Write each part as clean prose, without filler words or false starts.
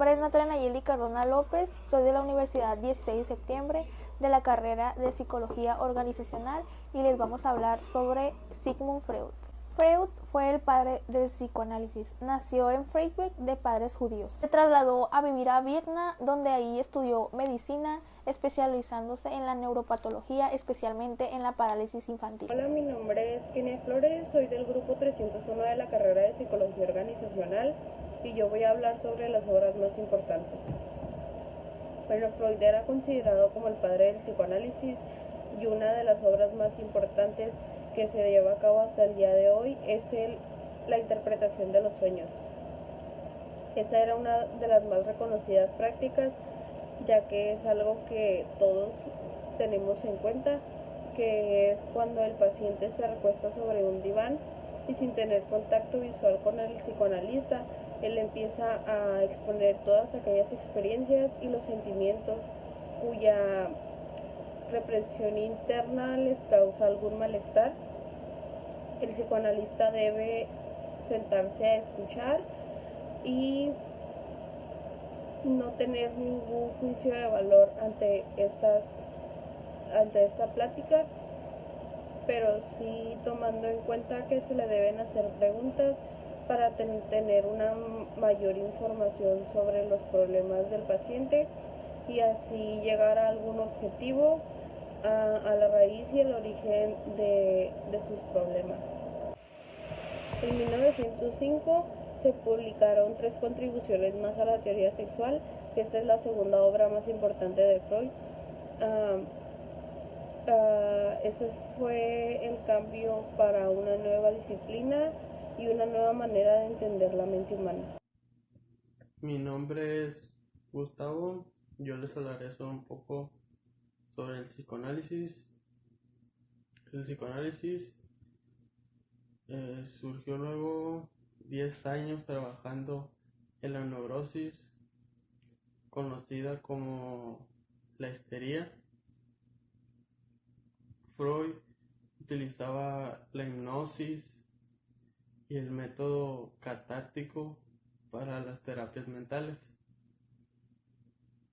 nombre es Natalia Nayeli Cardona López, soy de la Universidad 16 de septiembre de la carrera de Psicología Organizacional y les vamos a hablar sobre Sigmund Freud. Freud fue el padre del psicoanálisis. Nació en Freiburg de padres judíos. Se trasladó a vivir a Viena, donde ahí estudió medicina, especializándose en la neuropatología, especialmente en la parálisis infantil. Hola, mi nombre es Kenia Flores, soy del grupo 301 de la carrera de Psicología Organizacional y yo voy a hablar sobre las obras más importantes. Bueno, Freud era considerado como el padre del psicoanálisis y una de las obras más importantes que se lleva a cabo hasta el día de hoy es la interpretación de los sueños. Esta era una de las más reconocidas prácticas, ya que es algo que todos tenemos en cuenta, que es cuando el paciente se recuesta sobre un diván y sin tener contacto visual con el psicoanalista, él empieza a exponer todas aquellas experiencias y los sentimientos cuya represión interna les causa algún malestar. El psicoanalista debe sentarse a escuchar y no tener ningún juicio de valor ante esta plática, pero sí tomando en cuenta que se le deben hacer preguntas para tener una mayor información sobre los problemas del paciente y así llegar a algún objetivo, a la raíz y el origen de sus problemas. En 1905 se publicaron 3 contribuciones más a la teoría sexual, que esta es la segunda obra más importante de Freud. Ese fue el cambio para una nueva disciplina y una nueva manera de entender la mente humana. Mi nombre es Gustavo, yo les hablaré un poco sobre el psicoanálisis. El psicoanálisis surgió luego 10 años trabajando en la neurosis, conocida como la histeria. Freud utilizaba la hipnosis y el método catártico para las terapias mentales.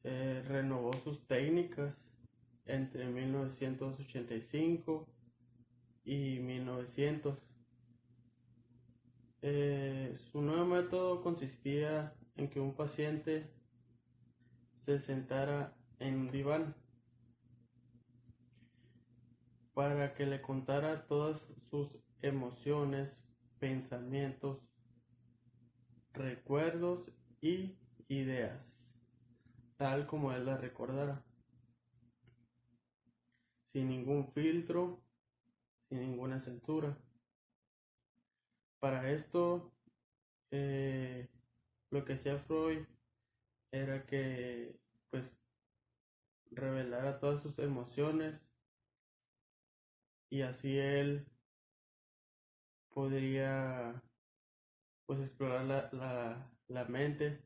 Renovó sus técnicas entre 1985 y 1900. Su nuevo método consistía en que un paciente se sentara en un diván para que le contara todas sus emociones, pensamientos, recuerdos y ideas, tal como él las recordara, sin ningún filtro, sin ninguna censura. Para esto, lo que hacía Freud era que revelara todas sus emociones y así él podría explorar la mente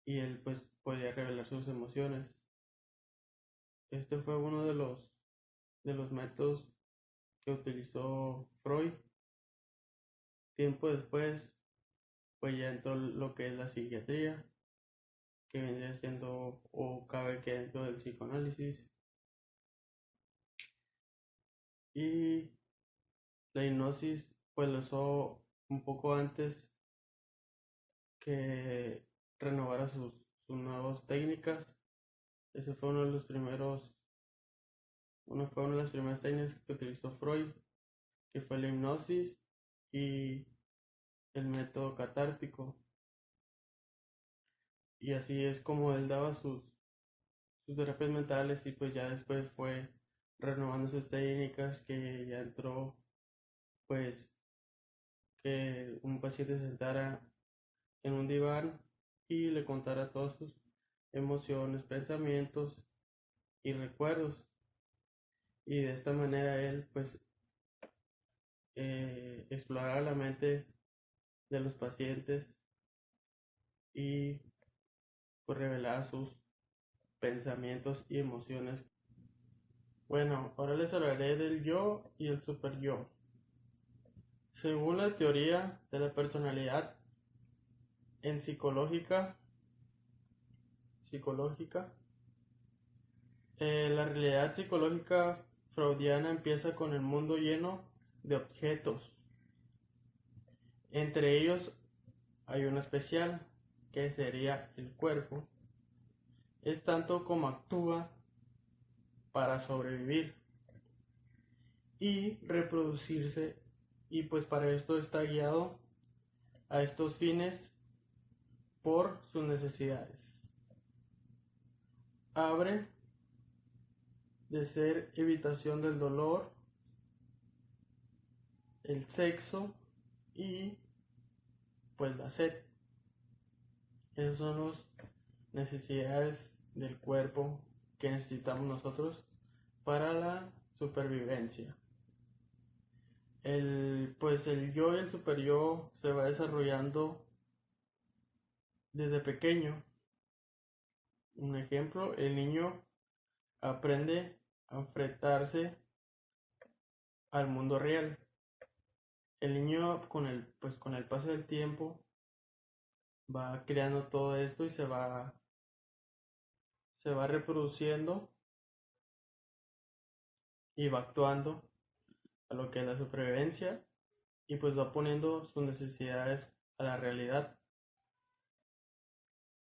y él podía revelar sus emociones. Este fue uno de los métodos que utilizó Freud. Tiempo después ya entró lo que es la psiquiatría, que vendría siendo o cabe que dentro del psicoanálisis, y la hipnosis lo usó un poco antes que renovara sus nuevas técnicas. Ese fue una de las primeras técnicas que utilizó Freud, que fue la hipnosis y el método catártico. Y así es como él daba sus terapias mentales, y ya después fue renovando sus técnicas, que ya entró que un paciente se sentara en un diván y le contara todas sus emociones, pensamientos y recuerdos, y de esta manera él exploraba la mente de los pacientes y revelaba sus pensamientos y emociones. Bueno, ahora les hablaré del yo y el super yo. Según la teoría de la personalidad en psicológica, psicológica. La realidad psicológica freudiana empieza con el mundo lleno de objetos. Entre ellos hay uno especial, que sería el cuerpo. Es tanto como actúa para sobrevivir y reproducirse, y pues para esto está guiado a estos fines por sus necesidades. Abre de ser evitación del dolor, el sexo y pues la sed. Esas son las necesidades del cuerpo que necesitamos nosotros para la supervivencia. El yo y el superyo se va desarrollando desde pequeño. Un ejemplo, el niño aprende a enfrentarse al mundo real. El niño con el paso del tiempo va creando todo esto y se va reproduciendo y va actuando a lo que es la supervivencia, y pues va poniendo sus necesidades a la realidad.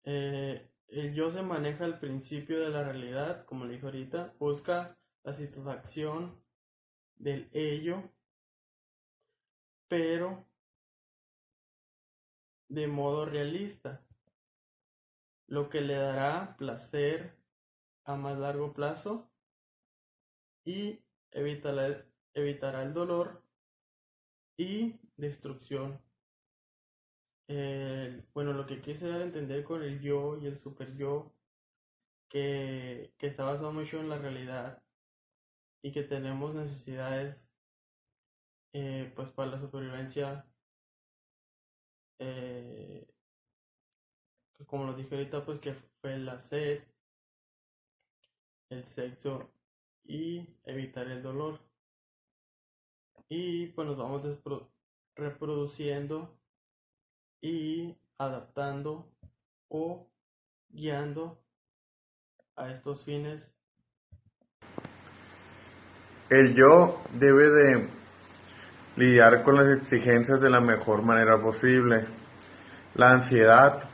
El yo se maneja al principio de la realidad, como le dije ahorita, busca la satisfacción del ello, pero de modo realista, lo que le dará placer a más largo plazo y evitará el dolor y destrucción. Lo que quise dar a entender con el yo y el super yo, que está basado mucho en la realidad y que tenemos necesidades pues para la supervivencia, como nos dije ahorita, pues que fue la sed, el sexo y evitar el dolor. Y pues nos vamos reproduciendo y adaptando o guiando a estos fines. El yo debe de lidiar con las exigencias de la mejor manera posible. La ansiedad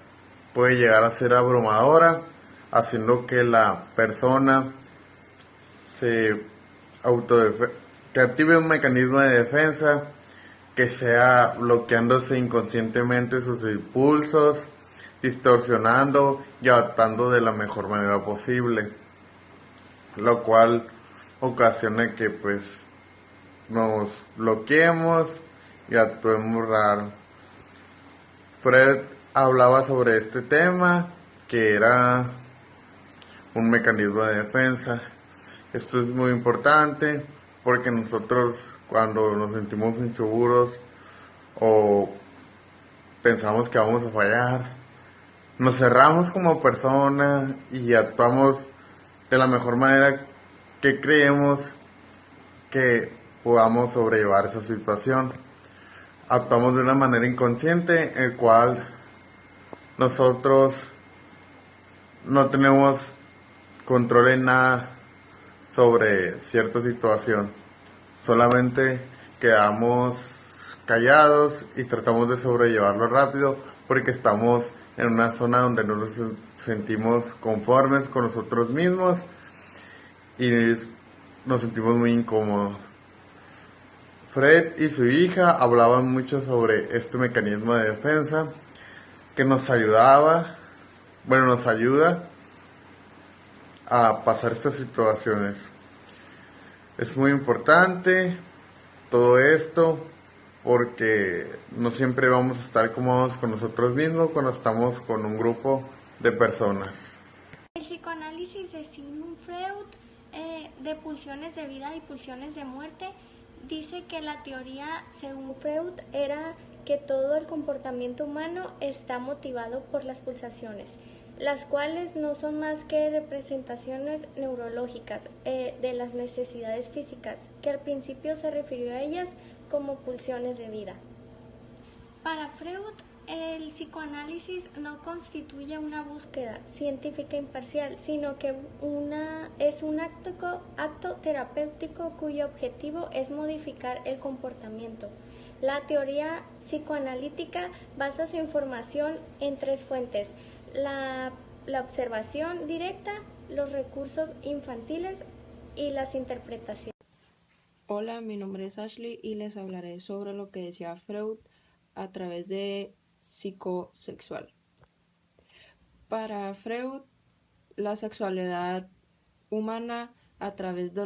puede llegar a ser abrumadora, haciendo que la persona que active un mecanismo de defensa que sea bloqueándose inconscientemente sus impulsos, distorsionando y adaptando de la mejor manera posible, lo cual ocasiona que pues nos bloqueemos y actuemos raro. Freud hablaba sobre este tema, que era un mecanismo de defensa. Esto es muy importante porque nosotros, cuando nos sentimos inseguros o pensamos que vamos a fallar, nos cerramos como persona y actuamos de la mejor manera que creemos que podamos sobrellevar esa situación. Actuamos de una manera inconsciente, el cual nosotros no tenemos control en nada sobre cierta situación. Solamente quedamos callados y tratamos de sobrellevarlo rápido porque estamos en una zona donde no nos sentimos conformes con nosotros mismos y nos sentimos muy incómodos. Fred y su hija hablaban mucho sobre este mecanismo de defensa que nos ayuda a pasar estas situaciones. Es muy importante todo esto porque no siempre vamos a estar cómodos con nosotros mismos cuando estamos con un grupo de personas. El psicoanálisis de Sigmund Freud, de pulsiones de vida y pulsiones de muerte, dice que la teoría, según Freud, era que todo el comportamiento humano está motivado por las pulsaciones, las cuales no son más que representaciones neurológicas de las necesidades físicas, que al principio se refirió a ellas como pulsiones de vida. Para Freud, el psicoanálisis no constituye una búsqueda científica imparcial, sino que es un acto terapéutico cuyo objetivo es modificar el comportamiento. La teoría psicoanalítica basa su información en tres fuentes: la observación directa, los recursos infantiles y las interpretaciones. Hola, mi nombre es Ashley y les hablaré sobre lo que decía Freud a través de psicosexual. Para Freud, la sexualidad humana a través de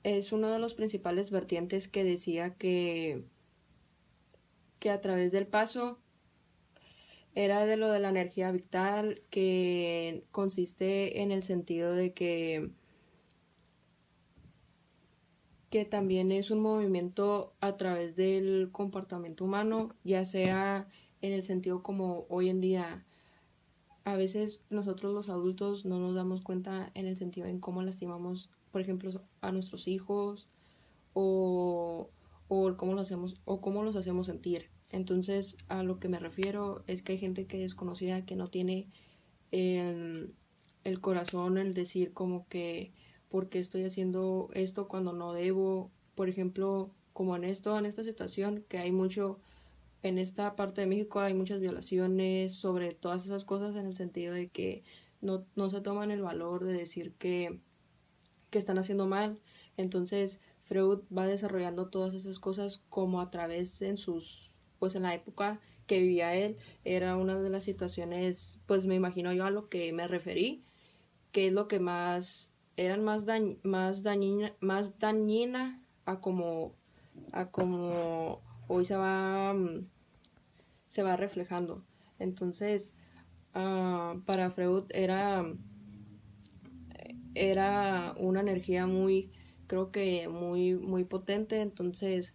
es uno de los principales vertientes que decía que a través del paso era de lo de la energía vital, que consiste en el sentido de que también es un movimiento a través del comportamiento humano, ya sea en el sentido como hoy en día. A veces nosotros los adultos no nos damos cuenta en el sentido en cómo lastimamos, por ejemplo, a nuestros hijos o cómo los hacemos sentir. Entonces, a lo que me refiero es que hay gente que es desconocida, que no tiene el corazón, el decir como que ¿por qué estoy haciendo esto cuando no debo? Por ejemplo, como en esta situación que hay mucho, en esta parte de México hay muchas violaciones sobre todas esas cosas, en el sentido de que no se toman el valor de decir que están haciendo mal. Entonces Freud va desarrollando todas esas cosas como a través en la época que vivía él, era una de las situaciones, pues me imagino yo a lo que me referí, que es lo que más eran más dañina a como hoy se va reflejando. Entonces, para Freud era una energía muy, creo que muy potente. Entonces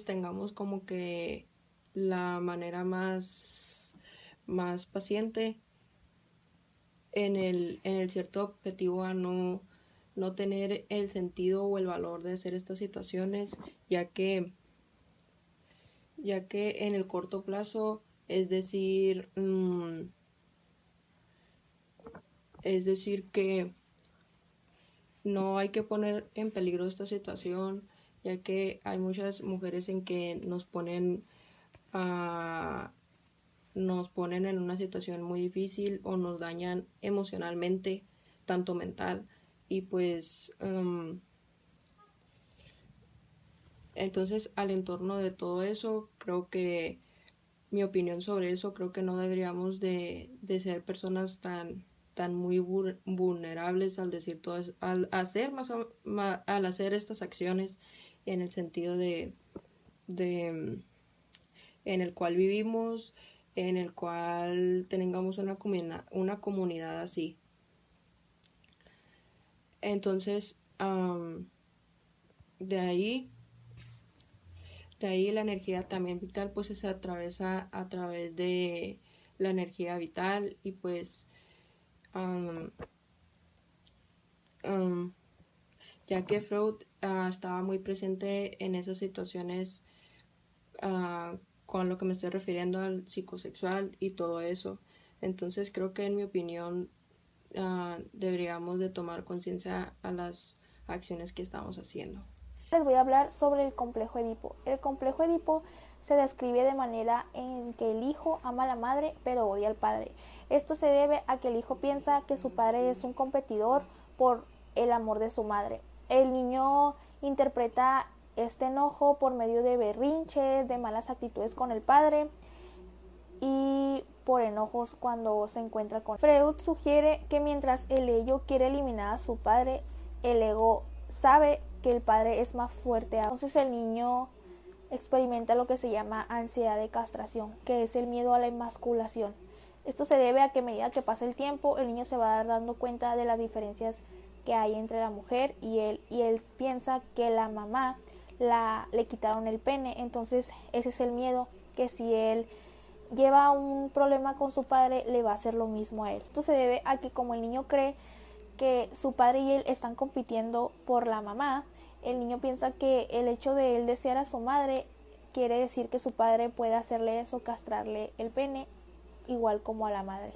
tengamos como que la manera más paciente en el cierto objetivo a no tener el sentido o el valor de hacer estas situaciones, ya que en el corto plazo, es decir que no hay que poner en peligro esta situación, ya que hay muchas mujeres en que nos ponen en una situación muy difícil o nos dañan emocionalmente, tanto mental, y pues entonces al entorno de todo eso, creo que mi opinión sobre eso, creo que no deberíamos de ser personas tan muy vulnerables al decir todo eso, al hacer estas acciones, en el sentido de en el cual vivimos, en el cual tengamos una comunidad así. Entonces, de ahí la energía también vital pues se atraviesa a través de la energía vital, y pues ya que Freud estaba muy presente en esas situaciones con lo que me estoy refiriendo al psicosexual y todo eso. Entonces creo que en mi opinión deberíamos de tomar conciencia a las acciones que estamos haciendo. Les voy a hablar sobre el complejo Edipo. El complejo Edipo se describe de manera en que el hijo ama a la madre pero odia al padre. Esto se debe a que el hijo piensa que su padre es un competidor por el amor de su madre. El niño interpreta este enojo por medio de berrinches, de malas actitudes con el padre y por enojos cuando se encuentra con Freud sugiere que mientras el ello quiere eliminar a su padre, el ego sabe que el padre es más fuerte. Entonces el niño experimenta lo que se llama ansiedad de castración, que es el miedo a la emasculación. Esto se debe a que a medida que pasa el tiempo, el niño se va dando cuenta de las diferencias que hay entre la mujer y él piensa que la mamá le quitaron el pene. Entonces ese es el miedo, que si él lleva un problema con su padre, le va a hacer lo mismo a él. Esto se debe a que como el niño cree que su padre y él están compitiendo por la mamá, El niño piensa que el hecho de él desear a su madre quiere decir que su padre puede hacerle eso, castrarle el pene, igual como a la madre.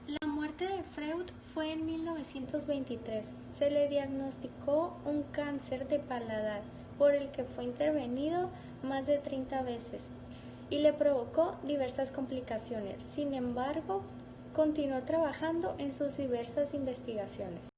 La muerte de Freud fue en 1923. Se le diagnosticó un cáncer de paladar por el que fue intervenido más de 30 veces y le provocó diversas complicaciones. Sin embargo, continuó trabajando en sus diversas investigaciones.